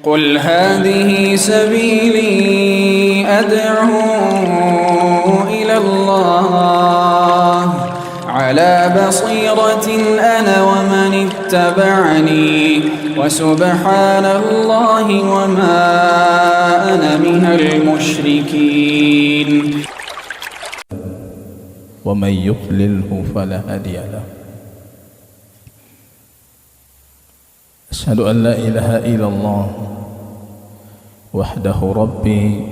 قل هذه سبيلي أدعو إلى الله على بصيرة أنا ومن اتبعني وسبحان الله وما أنا من المشركين. ومن يضلله فلا هادي له. أشهد أن لا إله إلا الله وحده ربي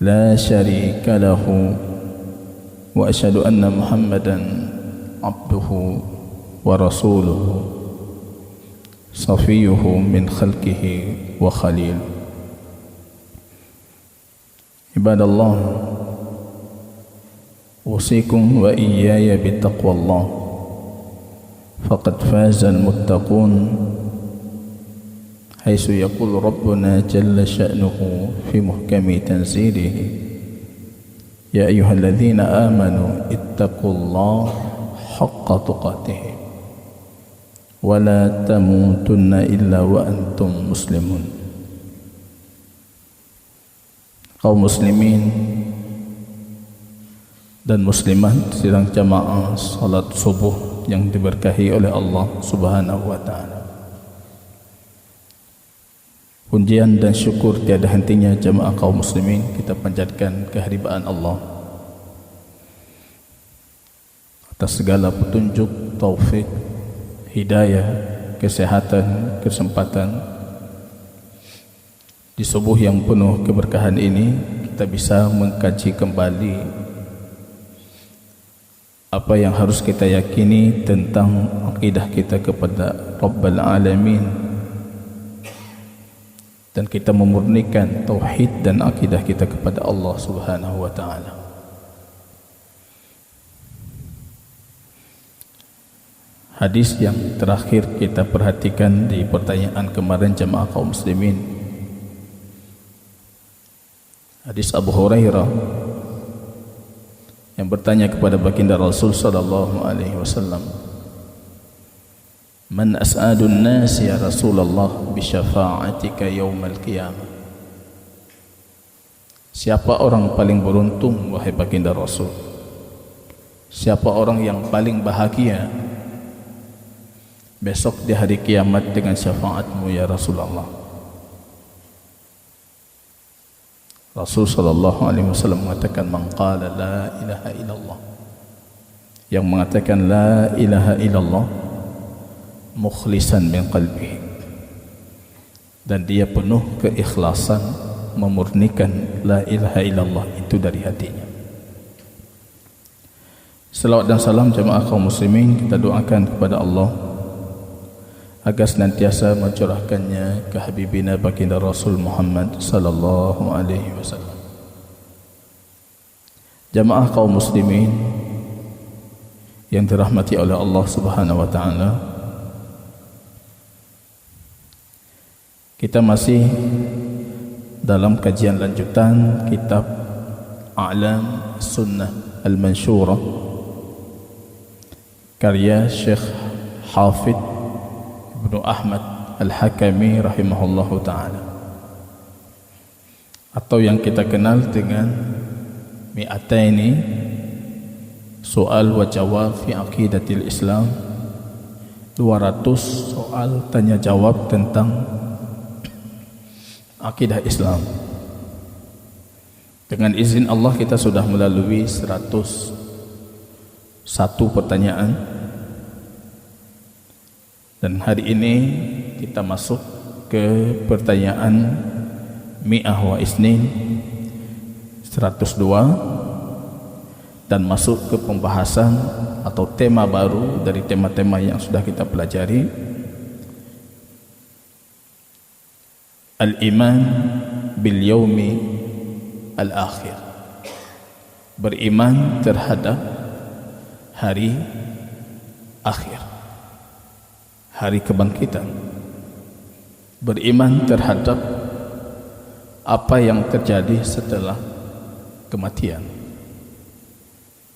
لا شريك له، وأشهد أن محمدا عبده ورسوله صفيه من خلقه وخليل. عباد الله، أوصيكم وإياي بتقوى الله، فقد فاز المتقون، حيث يقول ربنا جل شأنه في محكم تنزيله: يا أيها الذين آمنوا اتقوا الله حق تقاته ولا تموتن إلا وأنتم مسلمون. Kaum muslimin dan muslimat sedang jamaah salat subuh yang diberkahi oleh Allah Subhanahu wa taala. Pujian dan syukur tiada hentinya jamaah kaum muslimin kita panjatkan kehadiran Allah atas segala petunjuk, taufik, hidayah, kesehatan, kesempatan. Di subuh yang penuh keberkahan ini kita bisa mengkaji kembali apa yang harus kita yakini tentang akidah kita kepada Rabbul Alamin, dan kita memurnikan tauhid dan akidah kita kepada Allah Subhanahu wa taala. Hadis yang terakhir kita perhatikan di pertanyaan kemarin jemaah kaum muslimin, hadis Abu Hurairah yang bertanya kepada baginda Rasul sallallahu alaihi wasallam, "Man as'adun nas ya Rasulullah bi syafa'atika yaumal qiyamah?" Siapa orang paling beruntung wahai baginda Rasul? Siapa orang yang paling bahagia besok di hari kiamat dengan syafaatmu ya Rasulullah? Rasul sallallahu alaihi wasallam mengatakan, "Man qala la ilaha illallah." Yang mengatakan la ilaha illallah mukhlisan min qalbihi, dan dia penuh keikhlasan memurnikan la ilaha illallah itu dari hatinya. Selawat dan salam jemaah kaum muslimin kita doakan kepada Allah agar senantiasa mencurahkannya ke habibina baginda Rasul Muhammad sallallahu alaihi wasallam. Jamaah kaum muslimin yang dirahmati oleh Allah Subhanahu wa taala, kita masih dalam kajian lanjutan kitab A'lam Sunnah Al-Mansyurah karya Syekh Hafidh Ibnu Ahmad Al-Hakami rahimahullahu ta'ala, atau yang kita kenal dengan Mi'ataini Soal wa Jawab fi Aqidatil Islam, 200 soal tanya jawab tentang akidah Islam. Dengan izin Allah kita sudah melalui 101 pertanyaan, dan hari ini kita masuk ke pertanyaan mi'ah wa isnin 102, dan masuk ke pembahasan atau tema baru dari tema-tema yang sudah kita pelajari, al-iman bil yaumi al-akhir, beriman terhadap hari akhir, hari kebangkitan, beriman terhadap apa yang terjadi setelah kematian.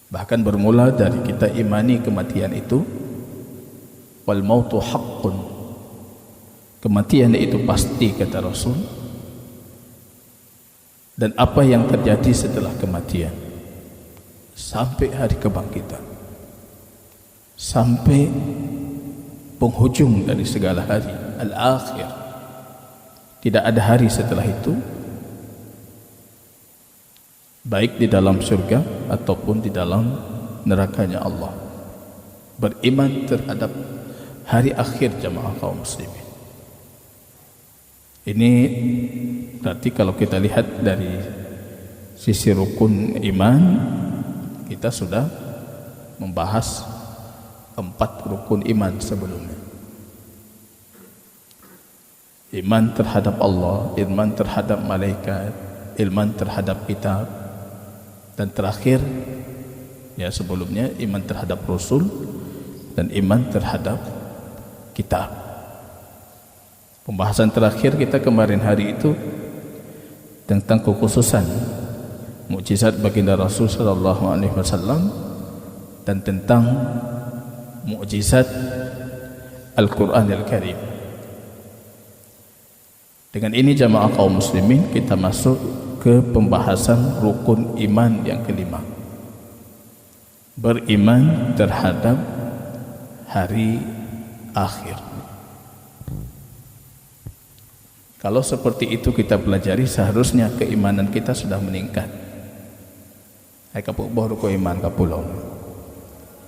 Bahkan bermula dari kita imani kematian itu, wal mautu haqqun, Kematian itu pasti, kata Rasul. Dan apa yang terjadi setelah kematian sampai hari kebangkitan, sampai penghujung dari segala hari, al-akhir. Tidak ada hari setelah itu, baik di dalam surga ataupun di dalam nerakanya Allah. Beriman terhadap hari akhir jamaah kaum muslimin. Ini berarti kalau kita lihat dari sisi rukun iman, kita sudah membahas 4 rukun iman sebelumnya. Iman terhadap Allah, iman terhadap malaikat, iman terhadap kitab, dan terakhir, ya sebelumnya, iman terhadap Rasul dan iman terhadap kitab. Pembahasan terakhir kita kemarin hari itu tentang kekhususan mukjizat baginda Rasul sallallahu alaihi wasallam dan tentang mukjizat Al-Qur'anil Karim. Dengan ini jamaah kaum muslimin, kita masuk ke pembahasan rukun iman yang kelima. Beriman terhadap hari akhir. Kalau seperti itu kita pelajari, seharusnya keimanan kita sudah meningkat. Hai kapuk boh rukun iman kapulong.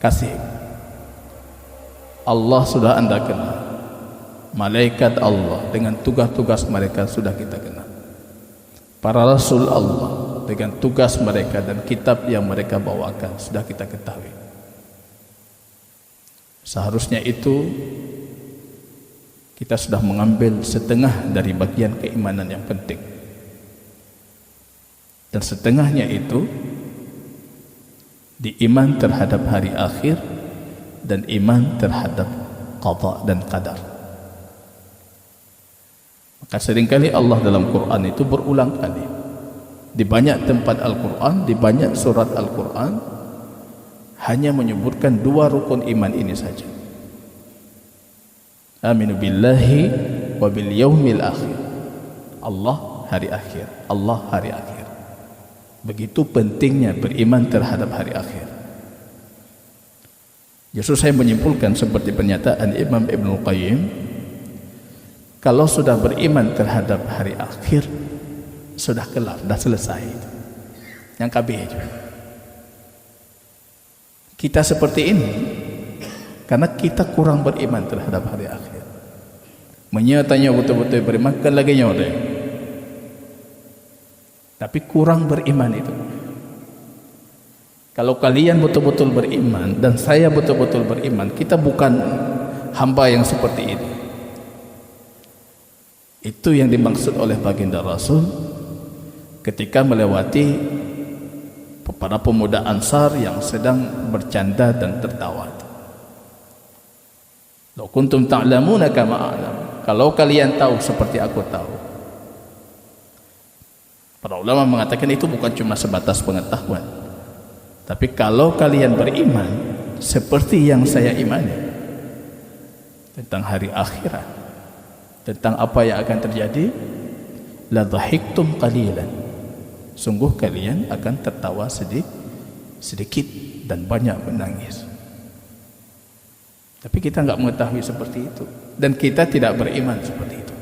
Kasih. Allah sudah Anda kenal. Malaikat Allah dengan tugas-tugas mereka sudah kita kenal. Para Rasul Allah dengan tugas mereka dan kitab yang mereka bawakan sudah kita ketahui. Seharusnya itu kita sudah mengambil setengah dari bagian keimanan yang penting. Dan setengahnya itu di iman terhadap hari akhir dan iman terhadap qada dan qadar. Maka seringkali Allah dalam Quran itu berulang kali, di banyak tempat Al-Quran, di banyak surat Al-Quran, hanya menyebutkan 2 rukun iman ini saja. Aminu billahi wa bil yaumil akhir. Allah hari akhir, Allah hari akhir. Begitu pentingnya beriman terhadap hari akhir. Justru saya menyimpulkan seperti pernyataan Imam Ibnul Qayyim, kalau sudah beriman terhadap hari akhir, sudah kelar, sudah selesai. Yang kabeh aja. Kita seperti ini karena kita kurang beriman terhadap hari akhir. Menyatanya betul-betul beriman kan lagi nyoda. Tapi kurang beriman itu. Kalau kalian betul-betul beriman dan saya betul-betul beriman, kita bukan hamba yang seperti ini. Itu yang dimaksud oleh baginda Rasul ketika melewati para pemuda Ansar yang sedang bercanda dan tertawa. Law kuntum ta'lamuna kama a'lam. Kalau kalian tahu seperti aku tahu. Para ulama mengatakan itu bukan cuma sebatas pengetahuan. Tapi kalau kalian beriman seperti yang saya imani tentang hari akhirat, tentang apa yang akan terjadi, la dhahiktum qalilan. Sungguh kalian akan tertawa sedikit dan banyak menangis. Tapi kita enggak mengetahui seperti itu dan kita tidak beriman seperti itu.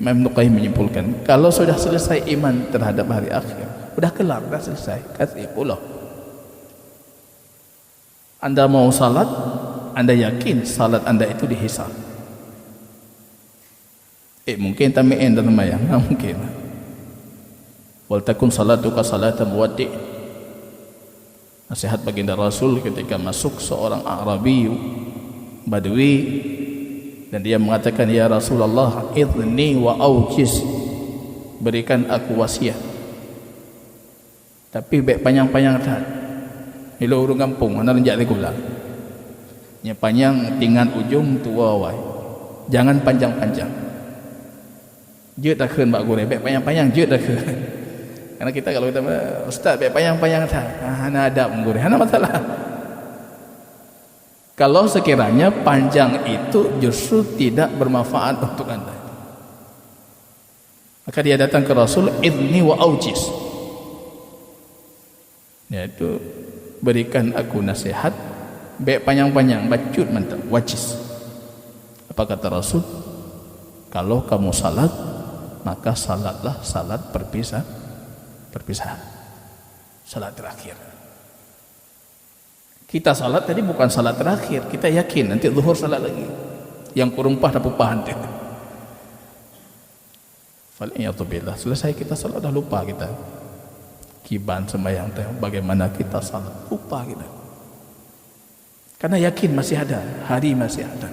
Imam Ibnu Qayyim menyimpulkan, kalau sudah selesai iman terhadap hari akhir, sudah kelar, sudah selesai. Kasih pulau. Anda mau salat, Anda yakin salat Anda itu dihisab. Mungkin tami'in dan mayang, mungkin. Wal takun salatuka salatan muwaddi'. Nasihat baginda Rasul ketika masuk seorang Arabi Badui dan dia mengatakan, ya Rasulullah, idni wa aujiz, berikan aku wasiat. Tapi baik panjang-panjang tak. Ilo urung kampung, mana renjak regular. Nya panjang tingan ujung tua wai. Jangan panjang-panjang. Jeut dah keun bak gure, baik panjang-panjang jeut dah keun. Karena kita kalau kita ustaz baik panjang-panjang tak. Hana adab gure, hana masalah. Kalau sekiranya panjang itu justru tidak bermanfaat untuk anda. Maka dia datang ke Rasul, idni wa aujiz, yaitu berikan aku nasihat, baik panjang-panjang, bacut mantap, wajiz. Apa kata Rasul? Kalau kamu salat, maka salatlah salat perpisahan, salat terakhir. Kita salat tadi bukan salat terakhir, kita yakin nanti zuhur salat lagi, yang kurumpah dan pupahan itu. Fal'iyatubillah, selesai kita salat dah lupa kita kiban sembahyang teh, bagaimana kita salat, lupa kita, karena yakin masih ada, hari masih ada.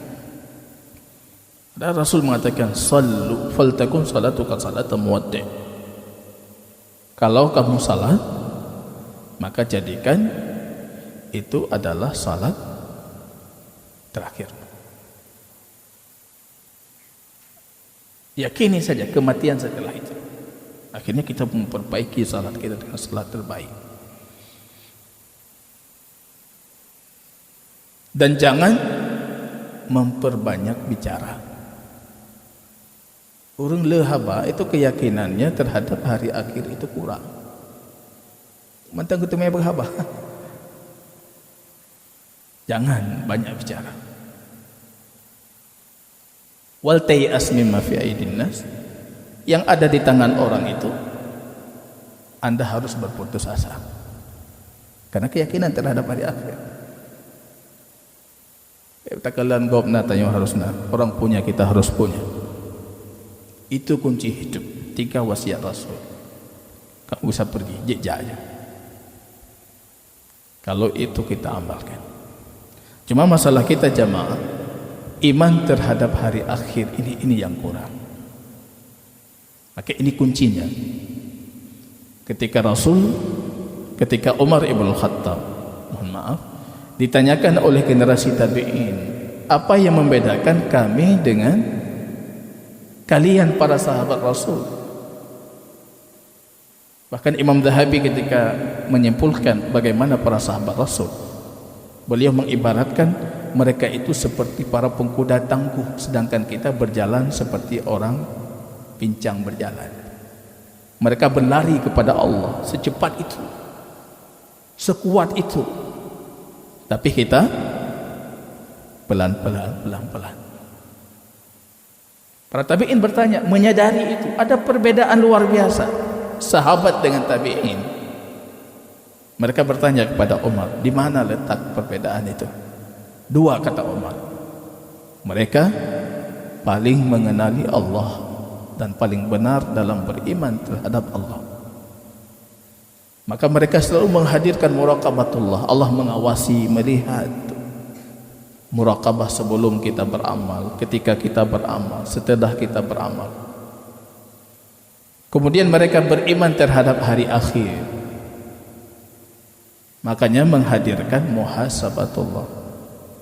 Dan Rasul mengatakan, sallu faltakun salatuka salatan muwaddi'. Kalau kamu salat, maka jadikan itu adalah salat terakhir. Yakini saja kematian setelah itu. Akhirnya kita memperbaiki salat kita dengan salat terbaik. Dan jangan memperbanyak bicara. Orang lehaba itu keyakinannya terhadap hari akhir itu kurang. Mentang ketemu berhaba. Jangan banyak bicara. Wal tayyas mimma fi aidin nas, yang ada di tangan orang itu anda harus berputus asa, karena keyakinan terhadap hari akhir. Takalan gobna tanya harusna, orang punya kita harus punya. Itu kunci hidup. 3 wasiat Rasul. Kamu bisa pergi jejak aja. Kalau itu kita amalkan. Cuma masalah kita jamaah, iman terhadap hari akhir ini yang kurang. Maka ini kuncinya. Ketika Umar ibn Khattab, mohon maaf, ditanyakan oleh generasi tabi'in, apa yang membedakan kami dengan kalian para sahabat Rasul? Bahkan Imam Zahabi ketika menyimpulkan bagaimana para sahabat Rasul, beliau mengibaratkan mereka itu seperti para pengkuda tangguh, sedangkan kita berjalan seperti orang pincang berjalan. Mereka berlari kepada Allah secepat itu, sekuat itu, tapi kita pelan-pelan. Para tabi'in bertanya, menyadari itu ada perbedaan luar biasa sahabat dengan tabi'in. Mereka bertanya kepada Umar, di mana letak perbedaan itu? 2 kata Umar, mereka paling mengenali Allah dan paling benar dalam beriman terhadap Allah. Maka mereka selalu menghadirkan muraqabatullah, Allah mengawasi, melihat. Muraqabah sebelum kita beramal, ketika kita beramal, setelah kita beramal. Kemudian mereka beriman terhadap hari akhir. Makanya menghadirkan muhasabatullah.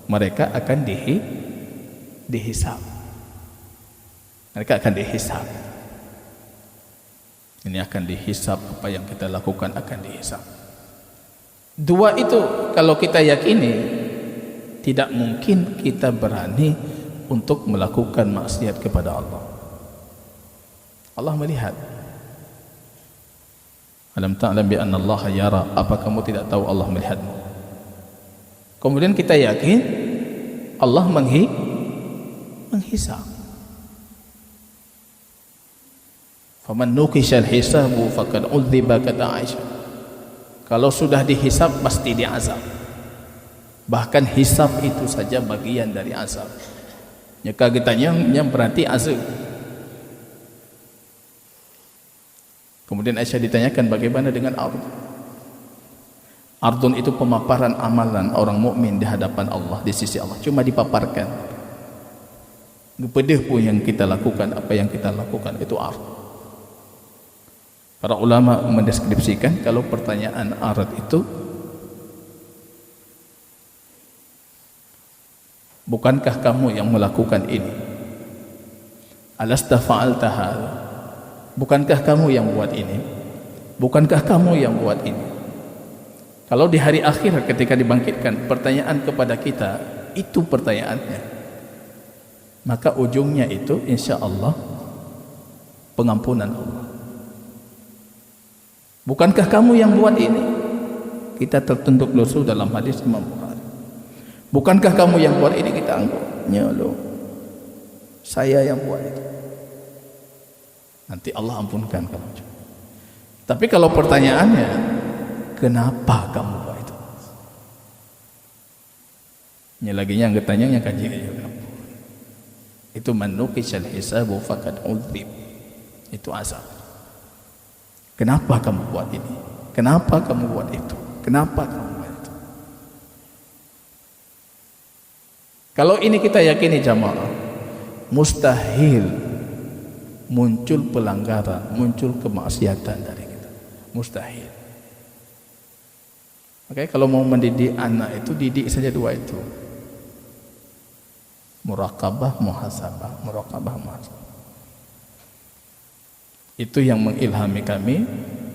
Mereka akan dihisab. Mereka akan dihisab. Ini akan dihisab, apa yang kita lakukan akan dihisab. 2 itu kalau kita yakini, tidak mungkin kita berani untuk melakukan maksiat kepada Allah. Allah melihat. Alam ta'lam bi anna Allah yara, apa kamu tidak tahu Allah melihatmu? Kemudian kita yakin Allah menghisab. Faman nuqishal hisabu faqad udziba kata Aisyah. Kalau sudah dihisab pasti diazab. Bahkan hisab itu saja bagian dari azab. Jika kita yang berarti azab. Kemudian Aisyah ditanyakan bagaimana dengan ardun. Ardun itu pemaparan amalan orang mukmin di hadapan Allah, di sisi Allah. Cuma dipaparkan. Kepada pun yang kita lakukan, apa yang kita lakukan itu ardun. Para ulama mendeskripsikan kalau pertanyaan ardun itu, bukankah kamu yang melakukan ini? Alasta fa'alta hadza? Bukankah kamu yang buat ini? Bukankah kamu yang buat ini? Kalau di hari akhir ketika dibangkitkan pertanyaan kepada kita, itu pertanyaannya, maka ujungnya itu insya Allah pengampunan Allah. Bukankah kamu yang buat ini? Kita tertunduk lusuh dalam hadis Imam Bukhari. Bukankah kamu yang buat ini? Kita anggapnya loh, saya yang buat itu. Nanti Allah ampunkan kamu. Tapi kalau pertanyaannya, kenapa kamu buat itu? Ini lagi yang bertanya yang kaji itu manukishal hisabu faqad udzib. Itu azab. Kenapa kamu buat ini? Kenapa kamu buat itu? Kenapa kamu buat itu? Kalau ini kita yakini jamaah, mustahil muncul pelanggaran, muncul kemaksiatan dari kita. Mustahil. Makanya kalau mau mendidik anak itu, didik saja dua itu. Muraqabah, muhasabah. Muraqabah, muhasabah. Itu yang mengilhami kami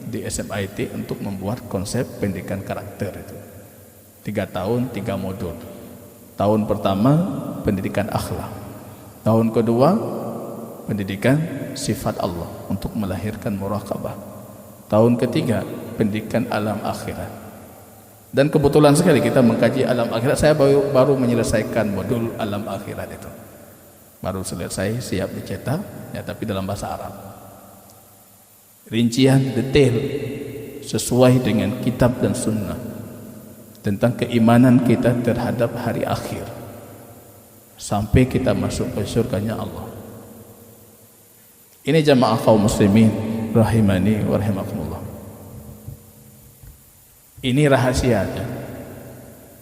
di SMIT untuk membuat konsep pendidikan karakter itu. 3 tahun, 3 modul. Tahun pertama pendidikan akhlak. Tahun kedua pendidikan sifat Allah untuk melahirkan muraqabah. Tahun ketiga pendidikan alam akhirat. Dan kebetulan sekali kita mengkaji alam akhirat. Saya baru menyelesaikan modul alam akhirat itu. Baru selesai, siap dicetak, ya, tapi dalam bahasa Arab. Rincian detail sesuai dengan kitab dan sunnah tentang keimanan kita terhadap hari akhir sampai kita masuk ke surganya Allah. Ini jamaah kaum muslimin rahimani wa rahimakumullah. Ini rahasianya.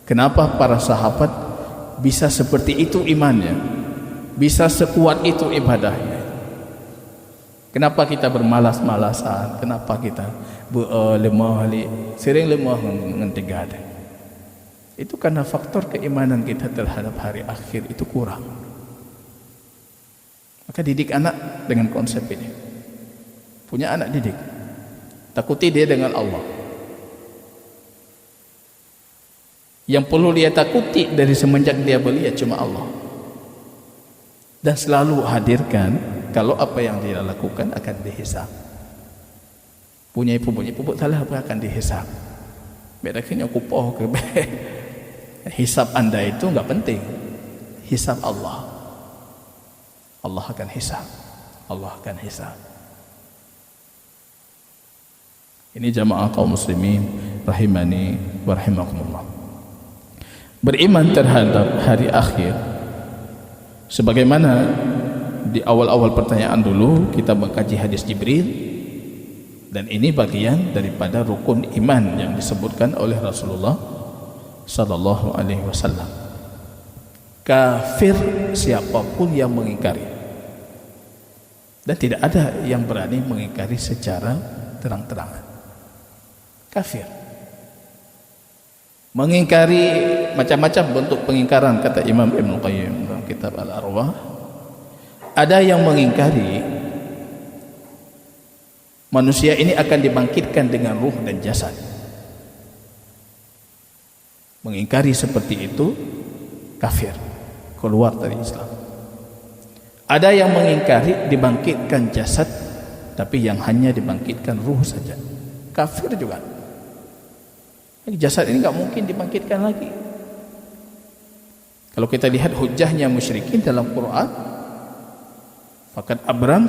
Kenapa para sahabat bisa seperti itu imannya, bisa sekuat itu ibadahnya? Kenapa kita bermalas-malasan? Kenapa kita lemah, sering lemah mengentegada? Itu karena faktor keimanan kita terhadap hari akhir itu kurang. Maka didik anak dengan konsep ini. Punya anak didik, takuti dia dengan Allah. Yang perlu dia takuti dari semenjak dia belia cuma Allah. Dan selalu hadirkan kalau apa yang dia lakukan akan dihisab. Punya ibu salah apa akan dihisab. Bedanya kupoh ke hisab anda itu enggak penting. Hisab Allah. Allah akan hisab. Allah akan hisab. Ini jamaah kaum muslimin rahimani wa rahimakumullah. Beriman terhadap hari akhir sebagaimana di awal-awal pertanyaan dulu kita mengkaji hadis Jibril, dan ini bagian daripada rukun iman yang disebutkan oleh Rasulullah sallallahu alaihi wasallam. Kafir siapapun yang mengingkari, dan tidak ada yang berani mengingkari secara terang-terangan. Kafir. Mengingkari macam-macam bentuk pengingkaran, kata Imam Ibnu Qayyim dalam kitab Al-Arwah. Ada yang mengingkari manusia ini akan dibangkitkan dengan ruh dan jasad. Mengingkari seperti itu kafir, keluar dari Islam. Ada yang mengingkari dibangkitkan jasad, tapi yang hanya dibangkitkan ruh saja, kafir juga. Jasad ini enggak mungkin dibangkitkan lagi. Kalau kita lihat hujahnya musyrikin dalam Quran, fakat abram,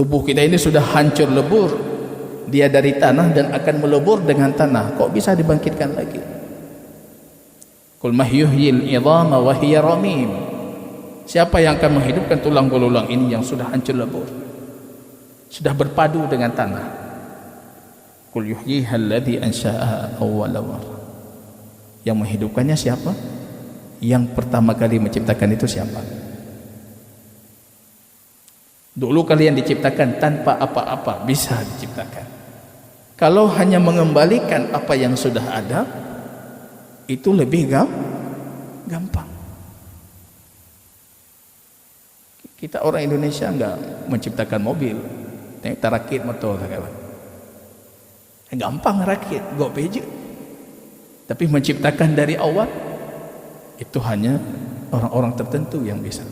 tubuh kita ini sudah hancur lebur, dia dari tanah dan akan melebur dengan tanah, kok bisa dibangkitkan lagi? Qul mahyuhyil idhama wa hiya ramim. Siapa yang akan menghidupkan tulang belulang ini yang sudah hancur lebur, sudah berpadu dengan tanah? Qul yuhyiha alladhi ansha'aha awwala marrah. Yang menghidupkannya siapa? Yang pertama kali menciptakan itu siapa? Dulu kalian diciptakan tanpa apa-apa, bisa diciptakan. Kalau hanya mengembalikan apa yang sudah ada, itu lebih gampang. Kita orang Indonesia enggak menciptakan mobil, kita rakit motor kawan. Gampang rakit, go peje. Tapi menciptakan dari awal Itu hanya orang-orang tertentu yang bisa.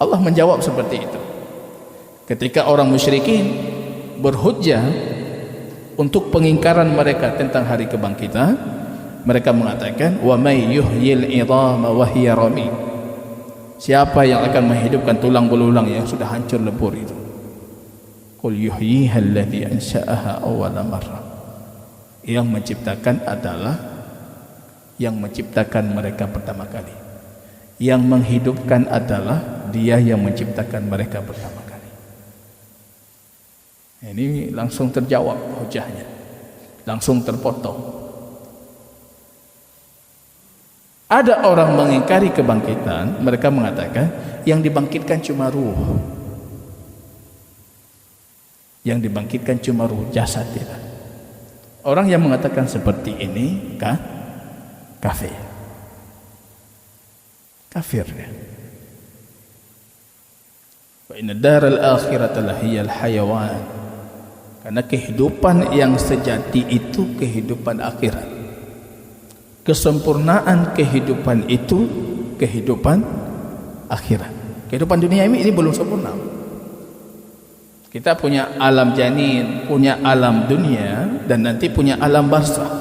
Allah menjawab seperti itu. Ketika orang musyrikin berhujjah untuk pengingkaran mereka tentang hari kebangkitan, mereka mengatakan, wa may yuhyil 'idhama wa hiya ramim. Siapa yang akan menghidupkan tulang belulang yang sudah hancur lebur itu? Qul yuhyiha alladhi ansha'aha awwala marrah. Yang menciptakan adalah yang menciptakan mereka pertama kali. Yang menghidupkan adalah Dia yang menciptakan mereka pertama kali. Ini langsung terjawab hujahnya, langsung terpotong. Ada orang mengingkari kebangkitan, mereka mengatakan yang dibangkitkan cuma ruh. Yang dibangkitkan cuma ruh, jasad tidak. Orang yang mengatakan seperti ini kafir. Kafir ya. Wa inna daral akhirata lahiyal hayawan. Karena kehidupan yang sejati itu kehidupan akhirat. Kesempurnaan kehidupan itu kehidupan akhirat. Kehidupan dunia ini belum sempurna. Kita punya alam janin, punya alam dunia, dan nanti punya alam barzakh.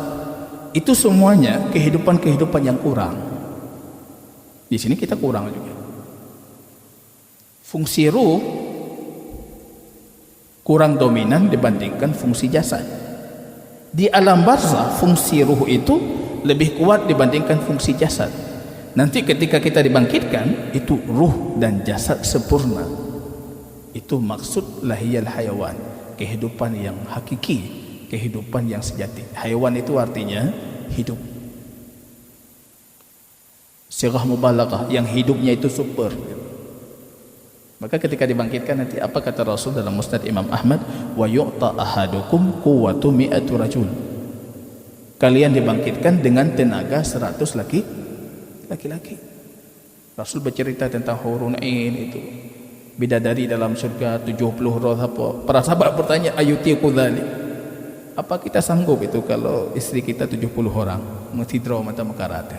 Itu semuanya kehidupan-kehidupan yang kurang. Di sini kita kurang juga. Fungsi ruh kurang dominan dibandingkan fungsi jasad. Di alam barzakh fungsi ruh itu lebih kuat dibandingkan fungsi jasad. Nanti ketika kita dibangkitkan, itu ruh dan jasad sempurna. Itu maksud lahiyal hayawan, kehidupan yang hakiki, kehidupan yang sejati. Hayawan itu artinya hidup. Sighah mubalaghah, yang hidupnya itu super. Maka ketika dibangkitkan nanti apa kata Rasul dalam Musnad Imam Ahmad, wa yu'ta ahadukum quwwatu mi'atu rajul. Kalian dibangkitkan dengan tenaga 100 laki-laki. Rasul bercerita tentang hurun ain itu, bidadari dalam surga 70 roh apa. Para sahabat bertanya, ayutiku dzalik. Apa kita sanggup itu kalau istri kita 70 orang mutidra mata makarata?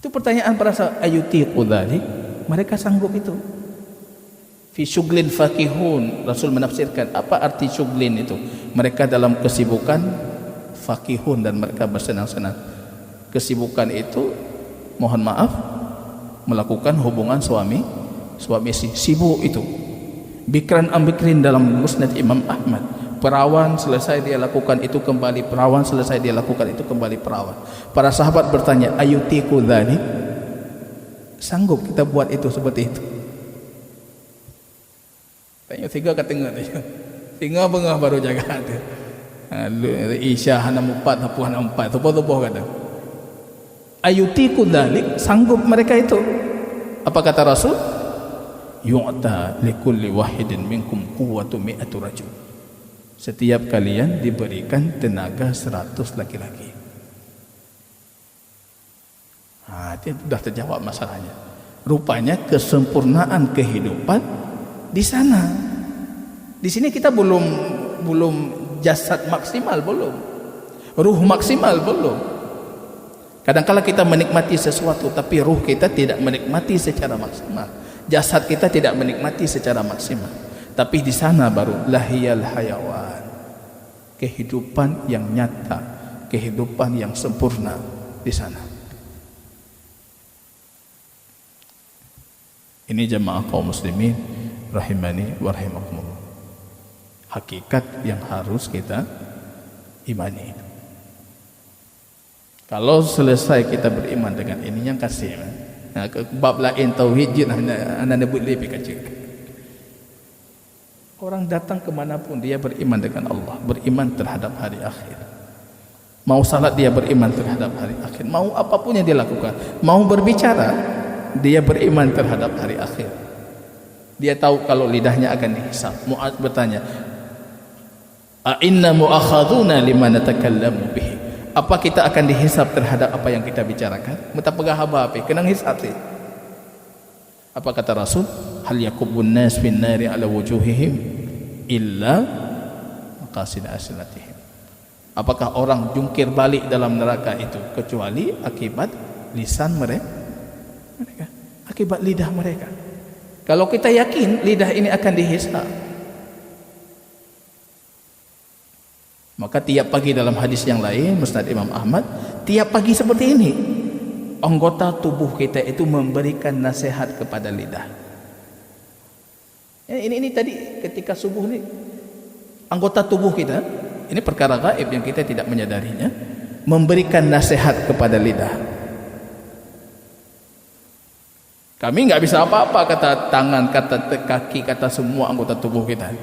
Itu pertanyaan para sahabat, ayutiku dzalik. Mereka sanggup itu. Fi syuglin faqihun. Rasul menafsirkan apa arti syuglin itu. Mereka dalam kesibukan faqihun, dan mereka bersenang-senang. Kesibukan itu, mohon maaf, melakukan hubungan suami istri. Sibuk itu. Bikran ambikrin dalam Musnad Imam Ahmad. Perawan selesai dia lakukan itu kembali perawan, selesai dia lakukan itu kembali perawan. Para sahabat bertanya, ayutiku dzalik? Sanggup kita buat itu seperti itu? Tanya tiga ke tengah dia. Tiga bengah baru jaga tu. Isya hana 4, hapu hana 4. Tubuh-tubuh kata. Ayutiku dzalik? Sanggup mereka itu? Apa kata Rasul? Yu'ta likulli wahidin minkum quwwatu mi'atu rajul. Setiap kalian diberikan tenaga 100 laki-laki. Itu sudah terjawab masalahnya. Rupanya kesempurnaan kehidupan di sana. Di sini kita belum jasad maksimal, belum. Ruh maksimal, belum. Kadang-kala kita menikmati sesuatu, tapi ruh kita tidak menikmati secara maksimal. Jasad kita tidak menikmati secara maksimal. Tapi di sana baru lahiyal hayawan. Kehidupan yang nyata, kehidupan yang sempurna di sana. Ini jemaah kaum muslimin rahimani wa rahimakumullah. Hakikat yang harus kita imani. Kalau selesai kita beriman dengan ini, yang kasih bab lain tauhid anda nebut lebih kecil. Orang datang kemanapun dia beriman dengan Allah, beriman terhadap hari akhir. Mau salat dia beriman terhadap hari akhir. Mau apapun yang dia lakukan, mau berbicara dia beriman terhadap hari akhir. Dia tahu kalau lidahnya akan dihisab. Mu'adz bertanya, a inna mu'akhaduna lima natakallamu bihi. Apa kita akan dihisab terhadap apa yang kita bicarakan? Mata pegah apa? Kena hisab sih. Apa kata Rasul? Hal yakubun nas fin nari ala wujuhihim illa maqasid aslatihim. Apakah orang jungkir balik dalam neraka itu kecuali akibat lisan mereka, akibat lidah mereka. Kalau kita yakin lidah ini akan dihisab, maka tiap pagi dalam hadis yang lain Musnad Imam Ahmad, tiap pagi seperti ini anggota tubuh kita itu memberikan nasihat kepada lidah. Ini tadi ketika subuh ini anggota tubuh kita, ini perkara gaib yang kita tidak menyadarinya, memberikan nasihat kepada lidah. Kami nggak bisa apa-apa, kata tangan, kata kaki, kata semua anggota tubuh kita.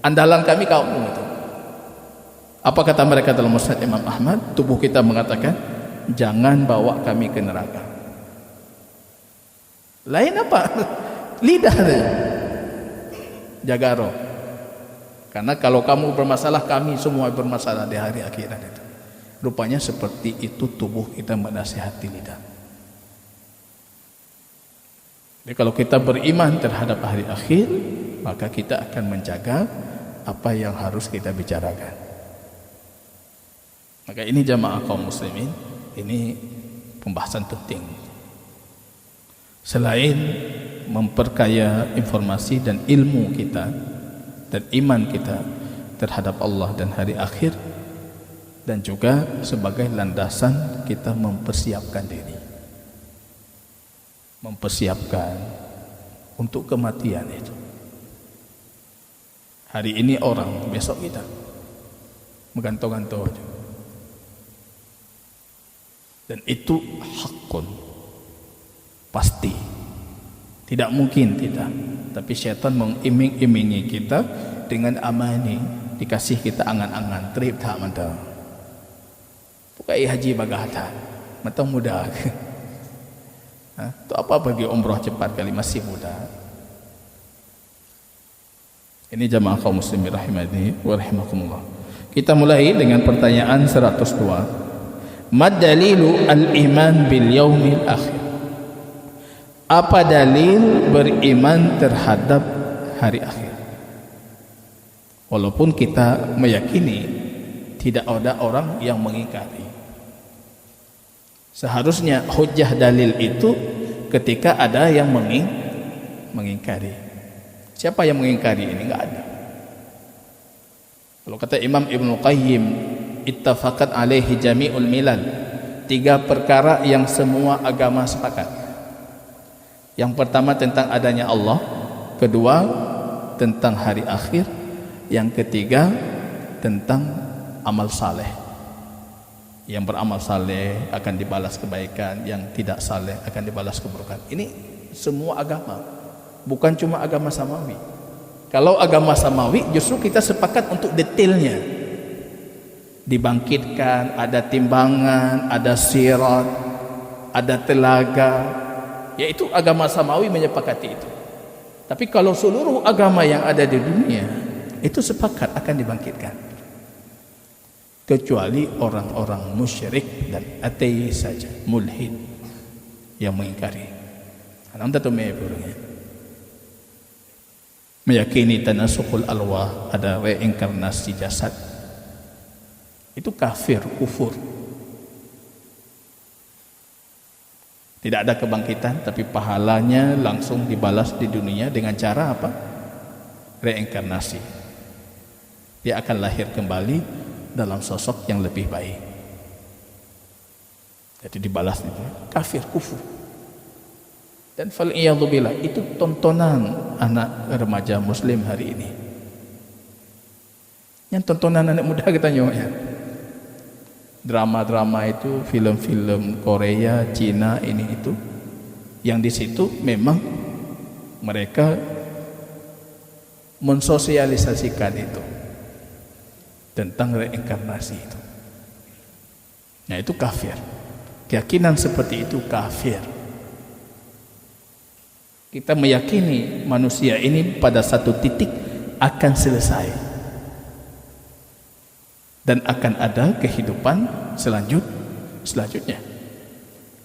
Andalan kami kamu itu. Apa kata mereka dalam Musnad Imam Ahmad? Tubuh kita mengatakan, jangan bawa kami ke neraka. Lain apa? Lidah saja. Jaga roh. Karena kalau kamu bermasalah, kami semua bermasalah di hari akhirat itu. Rupanya seperti itu tubuh kita menasihati lidah. Jadi kalau kita beriman terhadap hari akhir, maka kita akan menjaga apa yang harus kita bicarakan. Maka ini jamaah kaum muslimin, ini pembahasan penting. Selain memperkaya informasi dan ilmu kita dan iman kita terhadap Allah dan hari akhir, dan juga sebagai landasan kita mempersiapkan diri, mempersiapkan untuk kematian itu. Hari ini orang, besok kita mengantung-gantung aja. Dan itu hakun, pasti, tidak mungkin tidak. Tapi syaitan mengiming-imingi kita dengan amani, dikasih kita angan-angan trip tak mantap. Pukai haji bagahata, mantap muda. Itu apa pergi umrah cepat kali, masih muda. Ini jamaah kaum muslimin rahimani wa rahimakumullah. Kita mulai dengan pertanyaan 102. Mad dalilu al-iman bil yaumil akhir? Apa dalil beriman terhadap hari akhir? Walaupun kita meyakini tidak ada orang yang mengingkari. Seharusnya hujjah dalil itu ketika ada yang mengingkari. Siapa yang mengingkari ini? Enggak ada. Kalau kata Imam Ibnu Qayyim, ittafaqat alaihi jami'ul milal, 3 perkara yang semua agama sepakat. Yang pertama tentang adanya Allah, kedua tentang hari akhir, yang ketiga tentang amal saleh. Yang beramal saleh akan dibalas kebaikan, yang tidak saleh akan dibalas keburukan. Ini semua agama, bukan cuma agama samawi. Kalau agama samawi justru kita sepakat untuk detailnya. Dibangkitkan, ada timbangan, ada sirat, ada telaga. Yaitu agama samawi menyepakati itu. Tapi kalau seluruh agama yang ada di dunia itu sepakat akan dibangkitkan, kecuali orang-orang musyrik dan ateis saja, mulhid, yang mengingkari. Anda tahu meyakini tanasukul arwah, ada reinkarnasi jasad, itu kafir, kufur. Tidak ada kebangkitan, tapi pahalanya langsung dibalas di dunia dengan cara apa? Reinkarnasi. Dia akan lahir kembali dalam sosok yang lebih baik. Jadi dibalas itu. Kafir, kufur. Dan fal'iyadzubillah, itu tontonan anak remaja muslim hari ini. Yang tontonan anak muda kita nyonya. Drama-drama itu, film-film Korea, Cina, ini itu, yang di situ memang mereka mensosialisasikan itu tentang reinkarnasi itu. Nah, itu kafir. Keyakinan seperti itu kafir. Kita meyakini manusia ini pada satu titik akan selesai dan akan ada kehidupan selanjutnya.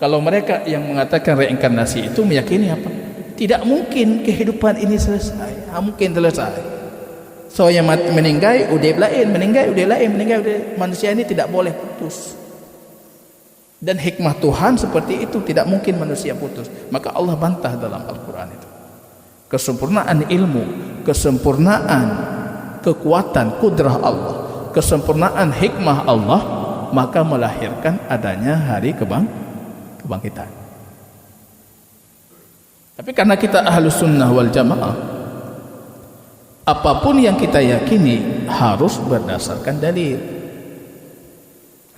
Kalau mereka yang mengatakan reinkarnasi itu meyakini apa? Tidak mungkin kehidupan ini selesai. Mungkin selesai. So yang meninggal udah lain, meninggal udah lain, meninggal udah. Manusia ini tidak boleh putus. Dan hikmah Tuhan seperti itu, tidak mungkin manusia putus. Maka Allah bantah dalam Al-Quran itu. Kesempurnaan ilmu, kesempurnaan kekuatan kudrah Allah, kesempurnaan hikmah Allah, maka melahirkan adanya hari kebangkitan. Tapi karena kita ahlus sunnah wal jamaah, apapun yang kita yakini harus berdasarkan dalil.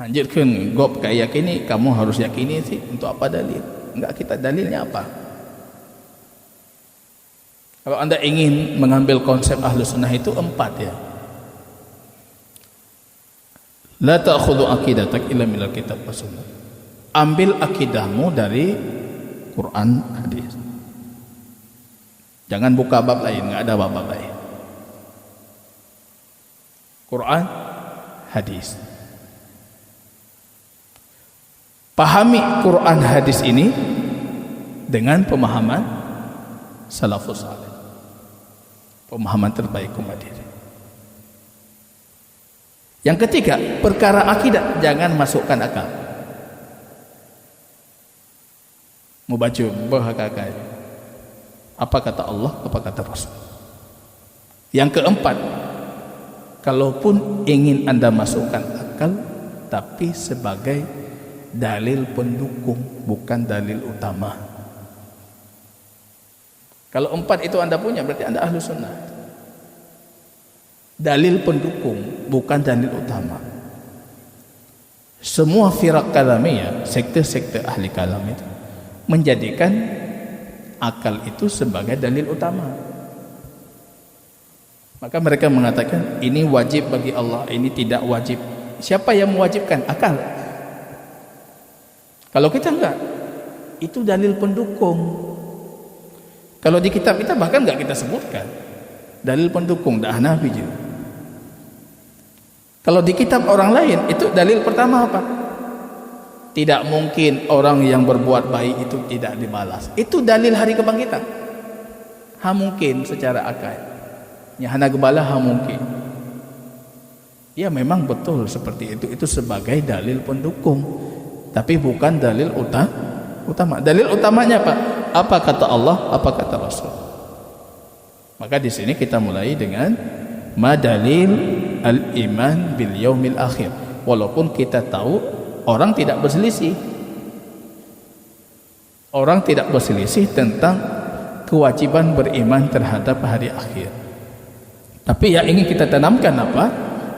Anjirkan gop kayak yakini, kamu harus yakini sih, untuk apa dalil? Enggak, kita dalilnya apa? Kalau anda ingin mengambil konsep ahlus sunnah itu 4 ya. La ta'khudhu aqidatak illa minal kitab was sunnah. Ambil akidahmu dari Quran hadis. Jangan buka bab lain, enggak ada bab lain. Quran hadis. Pahami Quran hadis ini dengan pemahaman salafus saleh, pemahaman terbaik umat ini. Yang ketiga, perkara akidah jangan masukkan akal. Mau baca bahakakai apa kata Allah, apa kata Rasul. Yang keempat, kalaupun ingin anda masukkan akal, tapi sebagai dalil pendukung, bukan dalil utama. Kalau 4 itu anda punya, berarti anda ahlu sunnah. Dalil pendukung, bukan dalil utama. Semua firaq kalamiyah, sekte-sekte ahli kalam itu menjadikan akal itu sebagai dalil utama. Maka mereka mengatakan ini wajib bagi Allah, ini tidak wajib. Siapa yang mewajibkan? Akal. Kalau kita enggak, itu dalil pendukung. Kalau di kitab kita bahkan enggak kita sebutkan dalil pendukung, dah Hanafi juga. Kalau di kitab orang lain itu dalil pertama apa? Tidak mungkin orang yang berbuat baik itu tidak dibalas. Itu dalil hari kebangkitan. Ha mungkin secara akal. Ya hana gebala ha mungkin. Ya memang betul seperti itu. Itu sebagai dalil pendukung, tapi bukan dalil utama. Dalil utamanya apa? Apa kata Allah, apa kata Rasul. Maka di sini kita mulai dengan madalil al-iman bil yaumil akhir. Walaupun kita tahu orang tidak berselisih. Orang tidak berselisih tentang kewajiban beriman terhadap hari akhir. Tapi yang ingin kita tanamkan apa?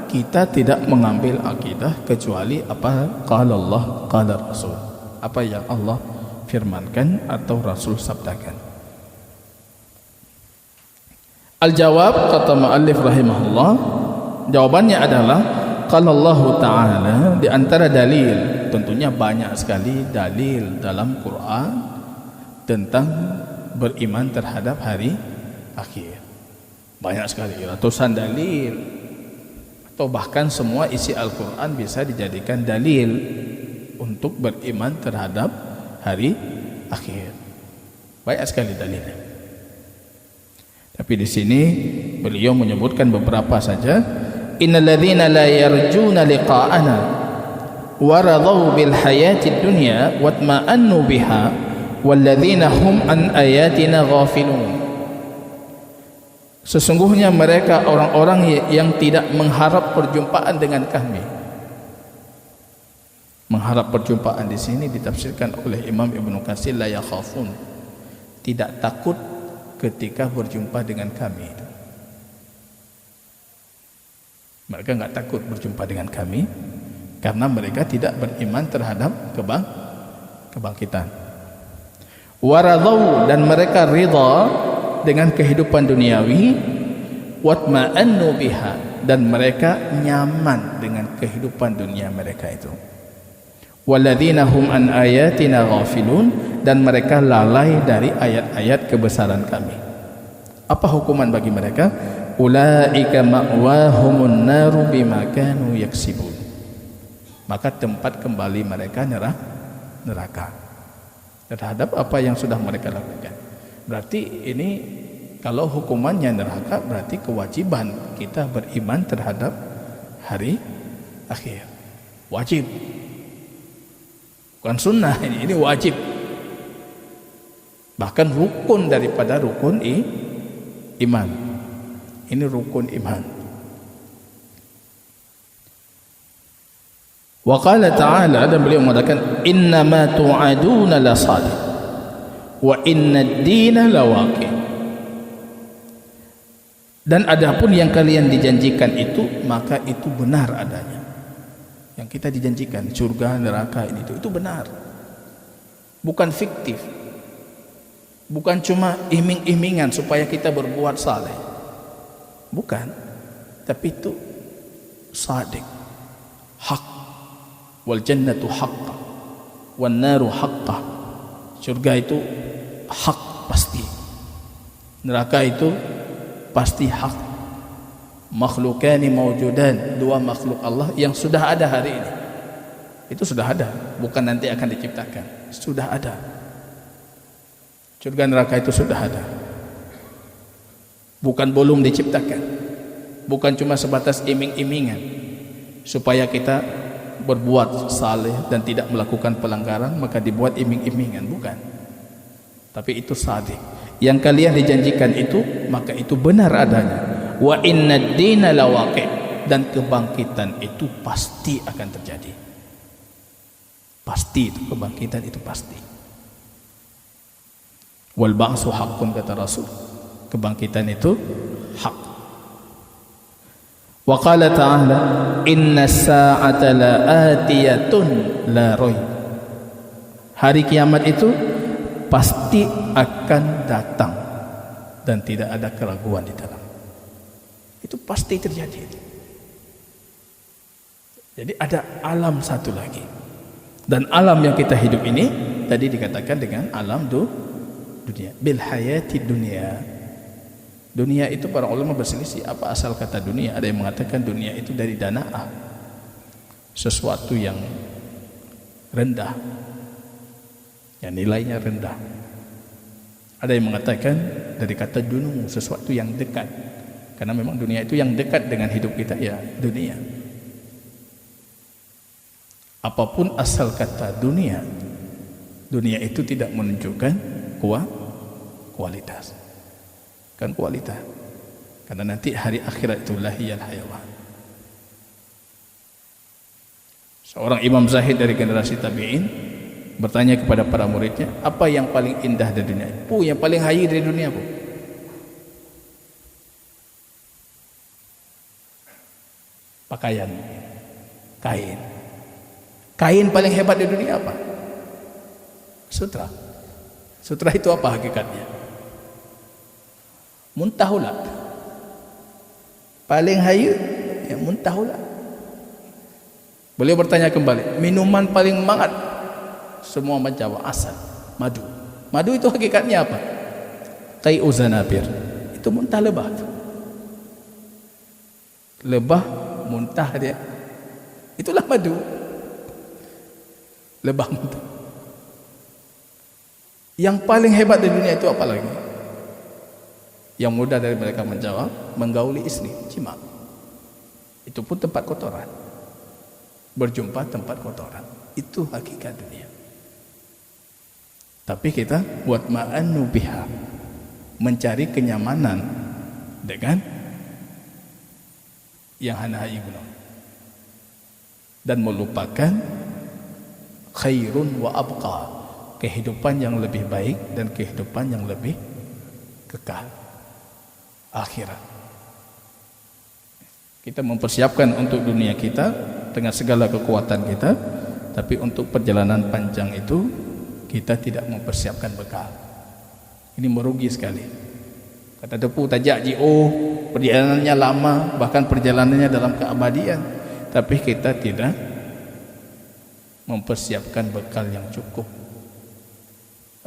Kita tidak mengambil akidah kecuali apa qala Allah, qala Rasul. Apa yang Allah firmankan atau Rasul sabdakan. Al-jawab, kata muallif rahimahullah, jawabannya adalah qala Allah Ta'ala, di antara dalil, tentunya banyak sekali dalil dalam Quran tentang beriman terhadap hari akhir. Banyak sekali, ratusan dalil, atau bahkan semua isi Al-Quran bisa dijadikan dalil untuk beriman terhadap hari akhir. Banyak sekali dalilnya. Tapi di sini beliau menyebutkan beberapa saja. Innal ladzina la yarjuna liqa'ana wa radau bil hayatid dunya watma'annu biha wal ladzina hum an ayatina ghafilun. Sesungguhnya mereka orang-orang yang tidak mengharap perjumpaan dengan kami. Mengharap perjumpaan di sini ditafsirkan oleh Imam Ibnu Katsir, la yakhafun, tidak takut ketika berjumpa dengan kami. Mereka enggak takut berjumpa dengan kami karena mereka tidak beriman terhadap kebangkitan. Waradau, dan mereka ridha dengan kehidupan duniawi, watma'annu biha, dan mereka nyaman dengan kehidupan dunia mereka itu. Walladzina hum an ayatina ghafilun, dan mereka lalai dari ayat-ayat kebesaran kami. Apa hukuman bagi mereka? Ulaika ma'wahumun naru bima kanu yaksibun. Maka tempat kembali mereka neraka terhadap apa yang sudah mereka lakukan. Berarti ini kalau hukumannya neraka, berarti kewajiban kita beriman terhadap hari akhir. Wajib. Bukan sunnah, ini wajib. Bahkan rukun daripada rukun iman. Ini rukun iman. Wa qala ta'ala, dan beliau mengatakan innama tu'aduna lasadiq wa innad dina lawaqi. Dan adapun yang kalian dijanjikan itu, maka itu benar adanya. Yang kita dijanjikan surga, neraka, itu benar. Bukan fiktif. Bukan cuma iming-imingan supaya kita berbuat saleh. Bukan. Tapi itu sadiq, hak. Wal jannatu haqqan wan naru haqqan. Surga itu hak pasti. Neraka itu pasti hak. Makhlukani mawjudan, dua makhluk Allah yang sudah ada hari ini. Itu sudah ada, bukan nanti akan diciptakan. Sudah ada. Surga neraka itu sudah ada. Bukan belum diciptakan. Bukan cuma sebatas iming-imingan supaya kita berbuat saleh dan tidak melakukan pelanggaran maka dibuat iming-imingan, bukan. Tapi itu sadiq. Yang kalian dijanjikan itu, maka itu benar adanya. Wa innad dina lawaqi, dan kebangkitan itu pasti akan terjadi. Pasti itu, kebangkitan itu pasti. Wal ba'su haqqun, kata Rasul. Kebangkitan itu hak. Wa qala ta'ala inna sa'ata la'atiyatun la raib. Hari kiamat itu pasti akan datang dan tidak ada keraguan di dalam. Itu pasti terjadi. Jadi ada alam satu lagi. Dan alam yang kita hidup ini tadi dikatakan dengan alam dunia. Bil hayati dunia. Dunia itu para ulama berselisih apa asal kata dunia. Ada yang mengatakan dunia itu dari dana'ah, sesuatu yang rendah, yang nilainya rendah. Ada yang mengatakan dari kata dunung, sesuatu yang dekat. Karena memang dunia itu yang dekat dengan hidup kita, ya dunia. Apapun asal kata dunia, dunia itu tidak menunjukkan kualitas. Kan kualitas. Karena nanti hari akhirat itu lahiyal hayawan. Seorang Imam Zahid dari generasi tabi'in bertanya kepada para muridnya, apa yang paling indah dari dunia? Yang paling hayy dari dunia apa? Pakaian, kain. Kain paling hebat di dunia apa? Sutra. Sutra itu apa hakikatnya? Muntahulat. Paling hayy ya muntahulat. Beliau bertanya kembali, minuman paling mangat semua menjawab asal, madu. Madu itu hakikatnya apa? Qai'u zanabir. Itu muntah lebah. Lebah muntah dia. Itulah madu. Lebah muntah. Yang paling hebat di dunia itu apa lagi? Yang mudah dari mereka menjawab, menggauli istri, jima. Itu pun tempat kotoran. Berjumpa tempat kotoran. Itu hakikat dunia. Tapi kita buat ma'annu biha, mencari kenyamanan dengan yang hana ibnu, dan melupakan khairun wa abqa, kehidupan yang lebih baik dan kehidupan yang lebih kekal, akhirat. Kita mempersiapkan untuk dunia kita dengan segala kekuatan kita, tapi untuk perjalanan panjang itu kita tidak mempersiapkan bekal. Ini merugi sekali. Kata Depu tajak JO, perjalanannya lama, bahkan perjalanannya dalam keabadian, tapi kita tidak mempersiapkan bekal yang cukup.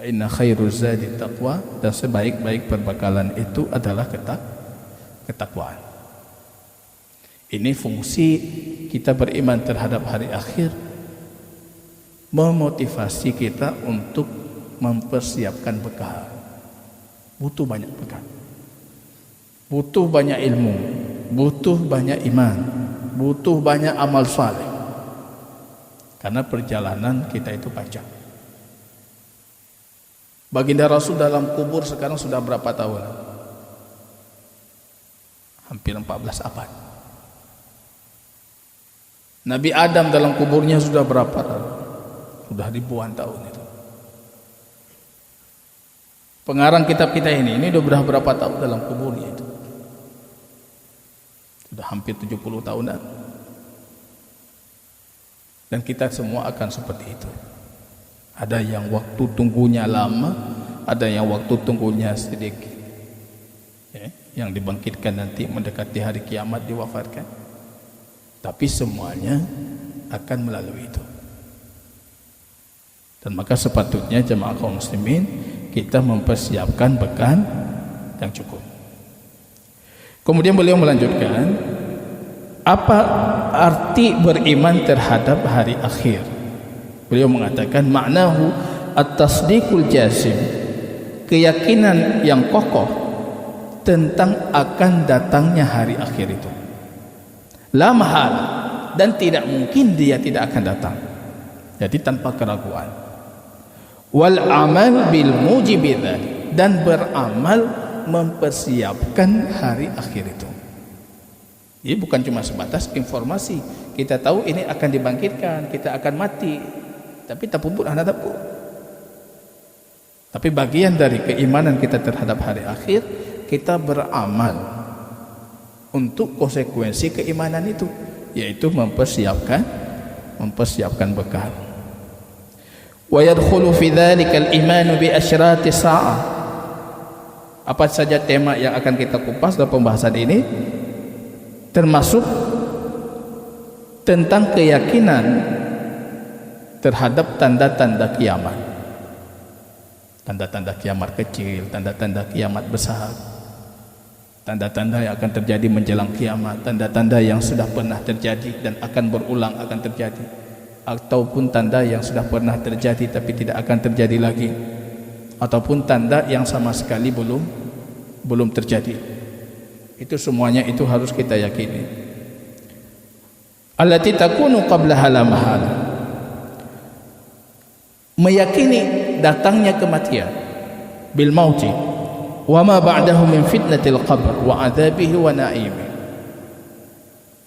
Inna khairuz zadi taqwa, dan sebaik-baik perbekalan itu adalah ketakwaan. Ini fungsi kita beriman terhadap hari akhir, memotivasi kita untuk mempersiapkan bekal. Butuh banyak bekal, butuh banyak ilmu, butuh banyak iman, butuh banyak amal saleh. Karena perjalanan kita itu panjang. Baginda Rasul dalam kubur sekarang sudah berapa tahun? Hampir 14 abad. Nabi Adam dalam kuburnya sudah berapa tahun? Sudah ribuan tahun itu. Pengarang kitab kita ini sudah berapa tahun dalam kuburnya itu? Sudah hampir 70 tahunan. Dan kita semua akan seperti itu. Ada yang waktu tunggunya lama, ada yang waktu tunggunya sedikit. Ya, yang dibangkitkan nanti mendekati hari kiamat diwafatkan. Tapi semuanya akan melalui itu. Dan maka sepatutnya jemaah kaum muslimin kita mempersiapkan bekal yang cukup. Kemudian beliau melanjutkan, apa arti beriman terhadap hari akhir? Beliau mengatakan maknahu at-tasdiqul jazim, keyakinan yang kokoh tentang akan datangnya hari akhir itu. La mahala, dan tidak mungkin dia tidak akan datang. Jadi tanpa keraguan. Wal amal bil mujibi dzalik, dan beramal mempersiapkan hari akhir itu. Jadi bukan cuma sebatas informasi. Kita tahu ini akan dibangkitkan, kita akan mati. Tapi tapubur anda tahu. Tapi bagian dari keimanan kita terhadap hari akhir, kita beramal untuk konsekuensi keimanan itu, yaitu mempersiapkan bekal. Wa yadkhulu fi dzalika al-iman bi asyrati sa'ah. Apa saja tema yang akan kita kupas dalam pembahasan ini? Termasuk tentang keyakinan terhadap tanda-tanda kiamat. Tanda-tanda kiamat kecil, tanda-tanda kiamat besar, tanda-tanda yang akan terjadi menjelang kiamat, tanda-tanda yang sudah pernah terjadi dan akan berulang akan terjadi, ataupun tanda yang sudah pernah terjadi tapi tidak akan terjadi lagi, ataupun tanda yang sama sekali belum terjadi. Itu semuanya itu harus kita yakini. Allati takunu qablaha la mahala, meyakini datangnya kematian, bil mauti wa ma ba'dahu min fitnatil qabr wa adzabihi wa na'imi,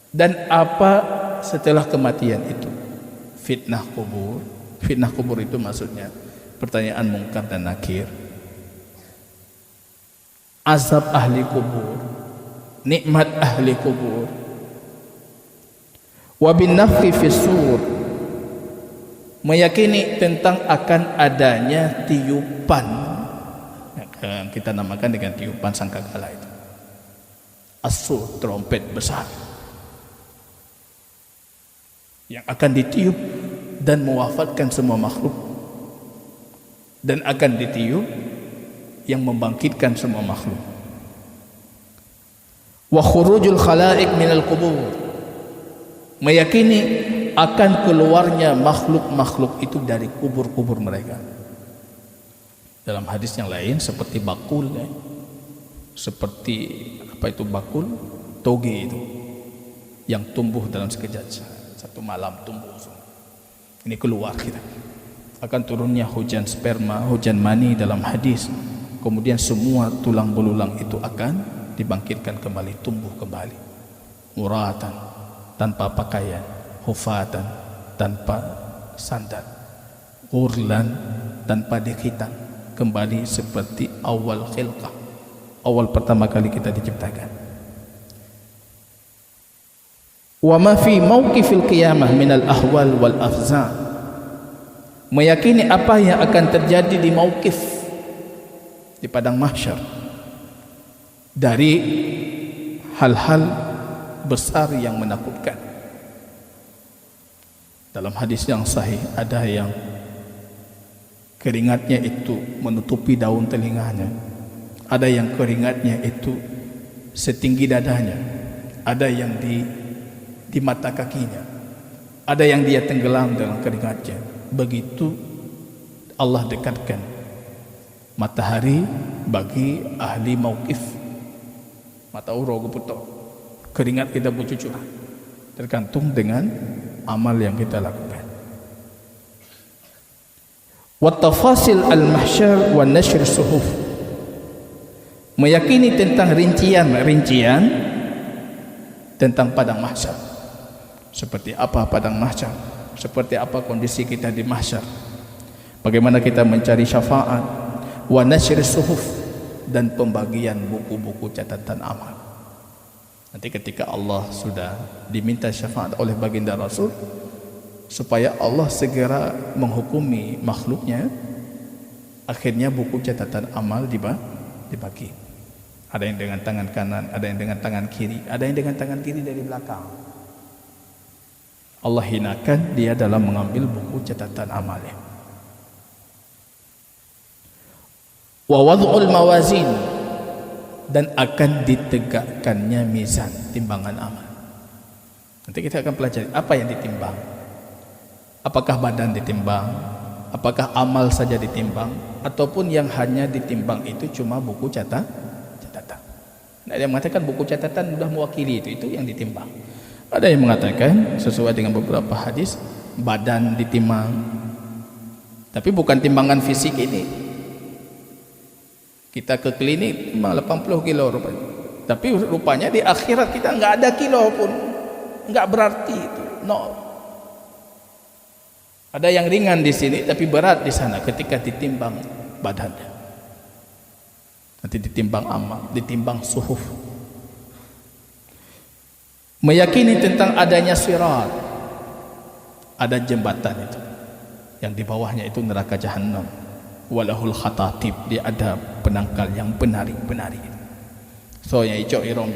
dan apa setelah kematian itu. Fitnah kubur itu maksudnya pertanyaan mungkar dan nakir, azab ahli kubur, nikmat ahli kubur, wa bin nafhi fis sur, meyakini tentang akan adanya tiupan yang kita namakan dengan tiupan sangkakala itu, as-sur, trompet besar yang akan ditiup dan mewafatkan semua makhluk, dan akan ditiup yang membangkitkan semua makhluk. Wa khurujul khalaiq minal qubur, meyakini akan keluarnya makhluk-makhluk itu dari kubur-kubur mereka. Dalam hadis yang lain seperti bakul, seperti apa itu bakul, toge itu yang tumbuh dalam sekejap, satu malam tumbuh semua. Ini keluar kita. Akan turunnya hujan sperma, hujan mani dalam hadis. Kemudian semua tulang belulang itu akan dibangkitkan kembali, tumbuh kembali. Muratan, tanpa pakaian, hufatan, tanpa sandal, ghurlan, tanpa dikitan, kembali seperti awal khilqah, awal pertama kali kita diciptakan. Wa ma fi mauqifil qiyamah minal ahwal wal afza, meyakini apa yang akan terjadi di mauqif, di padang mahsyar, dari hal-hal besar yang menakutkan. Dalam hadis yang sahih ada yang keringatnya itu menutupi daun telinganya, ada yang keringatnya itu setinggi dadanya, ada yang di mata kakinya, ada yang dia tenggelam dalam keringatnya. Begitu Allah dekatkan matahari bagi ahli mauqif. Mata uro guputo, keringat kita bercucuran, tergantung dengan amal yang kita lakukan. Wa tafasil al-mahsyar wa nashr suhuf, meyakini tentang rincian tentang padang mahsyar. Seperti apa padang mahsyar, seperti apa kondisi kita di mahsyar, bagaimana kita mencari syafaat, wa nashr suhuf, dan pembagian buku-buku catatan amal. Nanti ketika Allah sudah diminta syafaat oleh baginda Rasul supaya Allah segera menghukumi makhluknya, akhirnya buku catatan amal dibagi. Ada yang dengan tangan kanan, ada yang dengan tangan kiri, ada yang dengan tangan kiri dari belakang. Allah hinakan dia dalam mengambil buku catatan amalnya. Wa wad'ul mawazin, dan akan ditegakkannya mizan, timbangan amal. Nanti kita akan pelajari apa yang ditimbang. Apakah badan ditimbang, apakah amal saja ditimbang, ataupun yang hanya ditimbang itu cuma buku catatan. Ada yang mengatakan buku catatan sudah mewakili itu yang ditimbang. Ada yang mengatakan sesuai dengan beberapa hadis, badan ditimbang, tapi bukan timbangan fisik ini. Kita ke klinik timbang 80 kilo rupanya, tapi rupanya di akhirat kita enggak ada kilo pun, enggak berarti itu. No. Ada yang ringan di sini tapi berat di sana ketika ditimbang badannya. Nanti ditimbang amal, ditimbang suhuf. Meyakini tentang adanya sirat, ada jembatan itu, yang di bawahnya itu neraka Jahannam. Walahul khatatib, dia ada penangkal yang penari. Saya icok irom.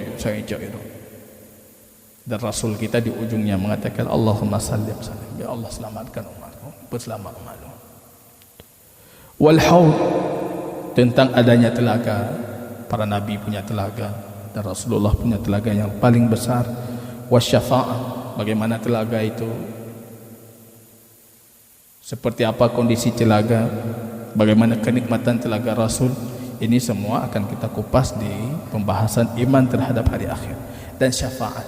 Dan Rasul kita di ujungnya mengatakan Allahumma sallim, ya Allah selamatkan umatku, berselamat umatku. Wal haud, tentang adanya telaga, para nabi punya telaga dan Rasulullah punya telaga yang paling besar. Wasyafa'ah, bagaimana telaga itu, seperti apa kondisi telaga, bagaimana kenikmatan telaga Rasul. Ini semua akan kita kupas di pembahasan iman terhadap hari akhir. Dan syafaat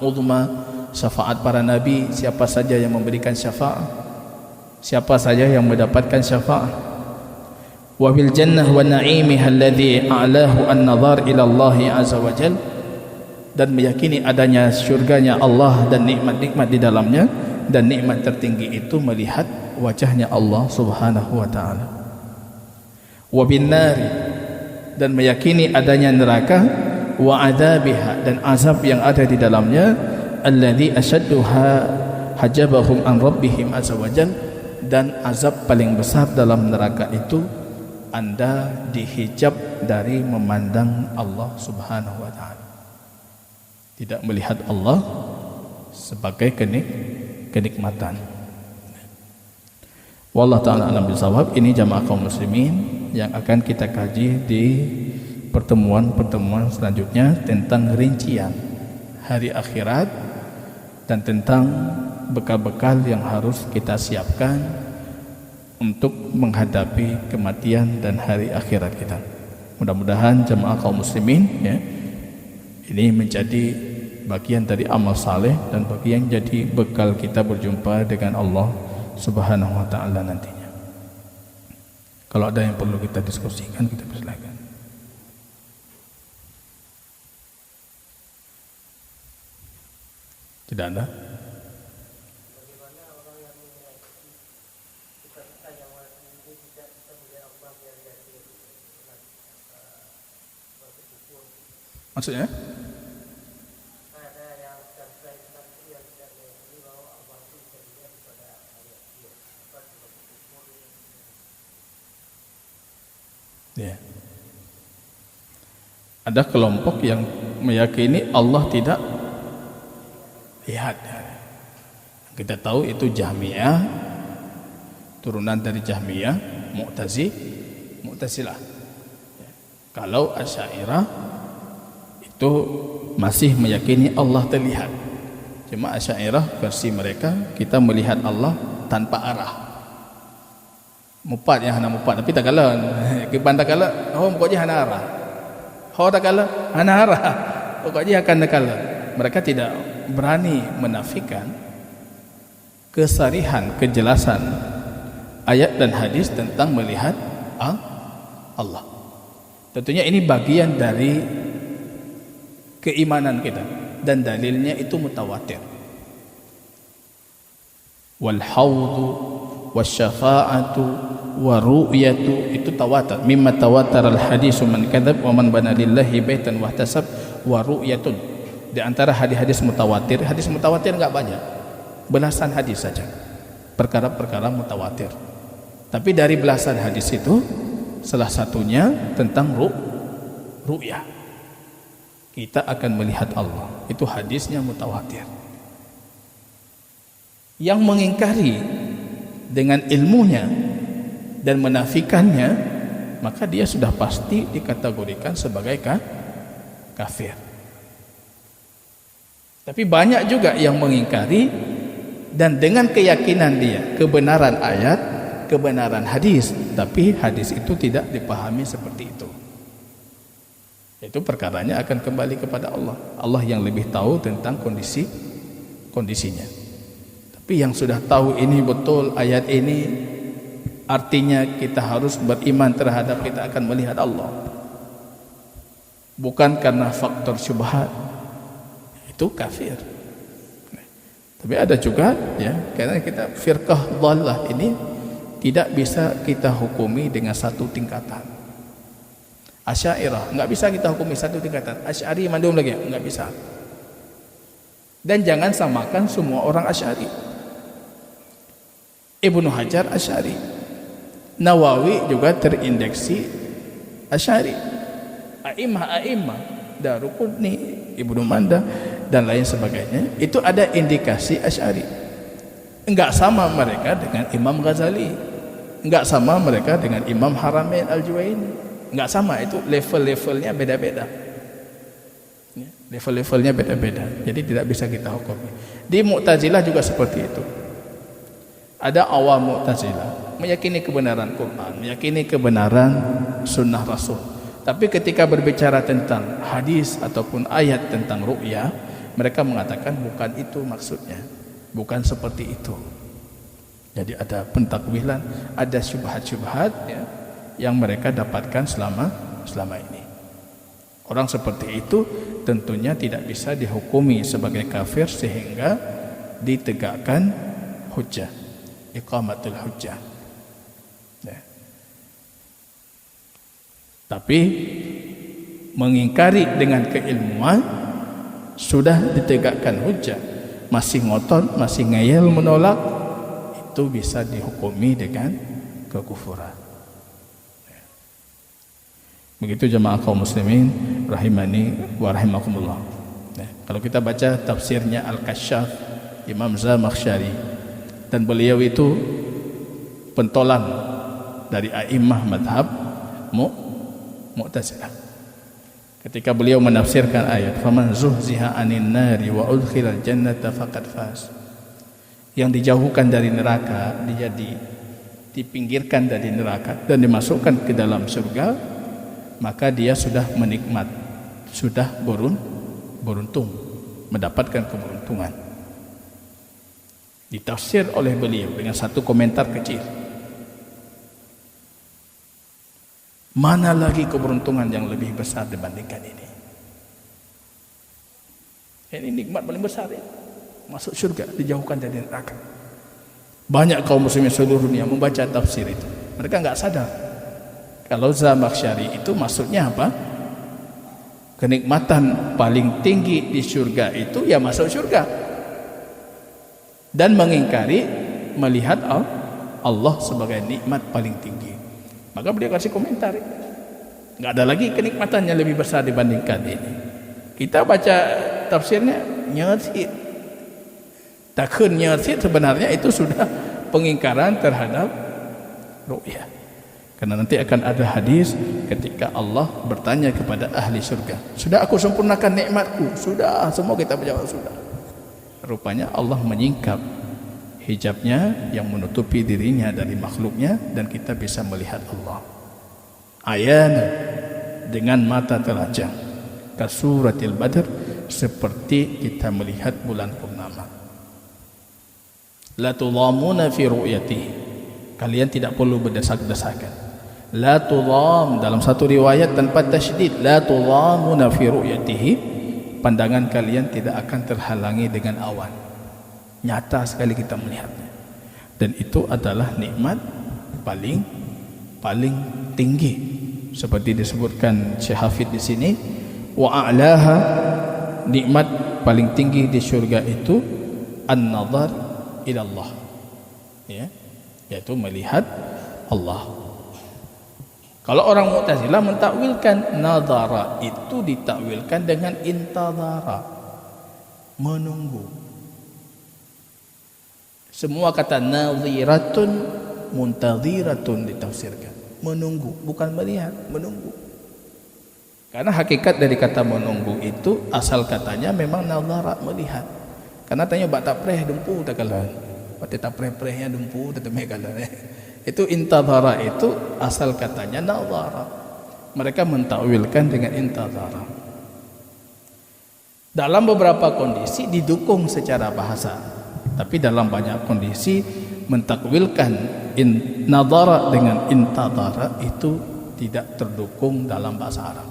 uzma, syafaat para nabi, siapa saja yang memberikan syafaat, siapa saja yang mendapatkan syafaat. Wa fil jannah wa na'imiha alladhi a'lahu an-nazar ila Allah azza wa jalla, dan meyakini adanya syurganya Allah dan nikmat-nikmat di dalamnya, dan nikmat tertinggi itu melihat wajahnya Allah subhanahu wa ta'ala. Wa bin nari, dan meyakini adanya neraka, wa adabiha, dan azab yang ada di dalamnya, alladhi asyadduha hajabahum an rabbihim azza wa jalla, dan azab paling besar dalam neraka itu Anda dihijab dari memandang Allah subhanahu wa ta'ala, tidak melihat Allah sebagai kenikmatan. Wallahu ta'ala alam bisawab. Ini jamaah kaum muslimin yang akan kita kaji di pertemuan-pertemuan selanjutnya tentang rincian hari akhirat dan tentang bekal-bekal yang harus kita siapkan untuk menghadapi kematian dan hari akhirat kita. Mudah-mudahan jemaah kaum muslimin ini menjadi bagian dari amal saleh dan bagian jadi bekal kita berjumpa dengan Allah subhanahu wa ta'ala nantinya. Kalau ada yang perlu kita diskusikan, kita persilakan. Tidak ada? Maksudnya? Ya. Ada kelompok yang meyakini Allah tidak lihat. Kita tahu itu Jahmiyah, turunan dari Jahmiyah, Mu'tazilah. Kalau Asy'ariyah itu masih meyakini Allah terlihat. Cuma Asy'ariyah versi mereka, kita melihat Allah tanpa arah. Mupat yang hana mupat, tapi tak kala kibanda kala muka je hana arah. Tak kala hana arah. Muka je akan kala. Mereka tidak berani menafikan kesarihan, kejelasan ayat dan hadis tentang melihat Allah. Tentunya ini bagian dari keimanan kita dan dalilnya itu mutawatir. Wal haudhu wasyafa'atu wa ru'yatu itu tawatur. Mimma tawatar al hadisu man kadzab wa man bana lillahi baitan wahtasab wa ru'yatun. Di antara hadis-hadis mutawatir enggak banyak. Belasan hadis saja. Perkara-perkara mutawatir. Tapi dari belasan hadis itu salah satunya tentang ru'yah. Kita akan melihat Allah. Itu hadisnya mutawatir. Yang mengingkari dengan ilmunya dan menafikannya, maka dia sudah pasti dikategorikan sebagai kafir. Tapi banyak juga yang mengingkari dan dengan keyakinan dia kebenaran ayat, kebenaran hadis, tapi hadis itu tidak dipahami seperti itu. Itu perkaranya akan kembali kepada Allah. Allah yang lebih tahu tentang kondisinya. Tapi yang sudah tahu ini betul ayat ini, artinya kita harus beriman terhadap kita akan melihat Allah. Bukan karena faktor syubhat, itu kafir. Tapi ada juga ya, karena kita firqah dhalah ini tidak bisa kita hukumi dengan satu tingkatan. Asy'ariyah enggak bisa kita hukumi satu tingkatan. Asy'ari mandum lagi enggak bisa. Dan jangan samakan semua orang Asy'ari. Ibnu Hajar Asy'ari, Nawawi juga terindeksi Asy'ari. A'imah Daruqutni, Ibnu Manda dan lain sebagainya, itu ada indikasi Asy'ari. Enggak sama mereka dengan Imam Ghazali, enggak sama mereka dengan Imam Haramain Al-Juwaini, enggak sama. Itu level-levelnya beda-beda. Level-levelnya beda-beda. Jadi tidak bisa kita hukum. Di Mu'tazilah juga seperti itu. Ada awam Mu'tazilah meyakini kebenaran Quran, meyakini kebenaran sunnah Rasul. Tapi ketika berbicara tentang hadis ataupun ayat tentang ru'yah, mereka mengatakan bukan itu maksudnya, bukan seperti itu. Jadi ada pentakwilan, ada syubhat-syubhat ya, yang mereka dapatkan selama ini. Orang seperti itu tentunya tidak bisa dihukumi sebagai kafir sehingga ditegakkan hujjah, iqamatul hujjah. Ya. Tapi mengingkari dengan keilmuan sudah ditegakkan hujjah, masih ngotot, masih ngeyel menolak, itu bisa dihukumi dengan kekufuran. Begitu jemaah kaum muslimin rahimani wa rahimakumullah. Kalau kita baca tafsirnya Al-Kasyaf Imam Zamakhsyari, dan beliau itu pentolan dari a'immah madhab Mu'tazilah. Ketika beliau menafsirkan ayat faman zuhziha 'anil nari wa udkhilal jannata faqad faz, yang dijauhkan dari neraka, dia dipinggirkan dari neraka dan dimasukkan ke dalam surga, maka dia sudah menikmat, sudah beruntung, mendapatkan keberuntungan. Ditafsir oleh beliau dengan satu komentar kecil. Mana lagi keberuntungan yang lebih besar dibandingkan ini? Ini nikmat paling besar ya. Masuk surga, dijauhkan dari neraka. Banyak kaum muslimin seluruh dunia membaca tafsir itu. Mereka enggak sadar kalau Zamakhsyari itu maksudnya apa? Kenikmatan paling tinggi di surga itu ya masuk surga. Dan mengingkari melihat Allah sebagai nikmat paling tinggi. Maka beliau kasih komentar, enggak ada lagi kenikmatan yang lebih besar dibandingkan ini. Kita baca tafsirnya nyerit, takun nyerit, sebenarnya itu sudah pengingkaran terhadap ru'yah. Karena nanti akan ada hadis ketika Allah bertanya kepada ahli surga, sudah aku sempurnakan nikmatku? Sudah, semua kita menjawab sudah. Rupanya Allah menyingkap hijabnya yang menutupi dirinya dari makhluknya, dan kita bisa melihat Allah. Ayana, dengan mata telanjang, kasuratil badr, seperti kita melihat bulan purnama. La tudhamuna fi ru'yatihi, Kalian tidak perlu berdesak-desakan. La tudham, dalam satu riwayat tanpa tasydid, la tudhamuna fi ru'yatihi, pandangan kalian tidak akan terhalangi dengan awan. Nyata sekali kita melihatnya. Dan itu adalah nikmat paling tinggi, seperti disebutkan Syekh Hafidh di sini, wa a'laha, nikmat paling tinggi di syurga itu an-nazar ila Allah, ya, yaitu melihat Allah. Kalau orang Mu'tazilah mentakwilkan nazara itu ditakwilkan dengan intazara, menunggu. Semua kata naziratun, muntaziratun ditafsirkan. Menunggu, bukan melihat, menunggu. Karena hakikat dari kata menunggu itu asal katanya memang nazara, melihat. Karena tanya bak tak preh dempu tak kalah. Bak tak preh-prehnya dempu tak kalah. Itu intazara itu asal katanya nazara. Mereka mentakwilkan dengan intazara. Dalam beberapa kondisi didukung secara bahasa. Tapi dalam banyak kondisi mentakwilkan nazara dengan intadara itu tidak terdukung dalam bahasa Arab.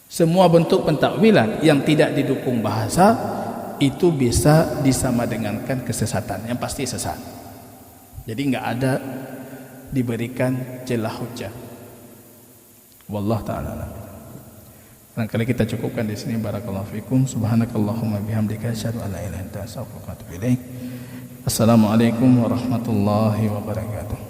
Semua bentuk pentakwilan yang tidak didukung bahasa itu bisa disamadengankan kesesatan, yang pasti sesat. Jadi enggak ada diberikan celah hujjah. Wallahu ta'ala. Barangkali kita cukupkan di sini. Barakallahu fikum. Subhanakallahumma bihamdika asyhadu an la ilaha illa anta astaghfiruka wa atubu ilaik. Assalamualaikum warahmatullahi wabarakatuh.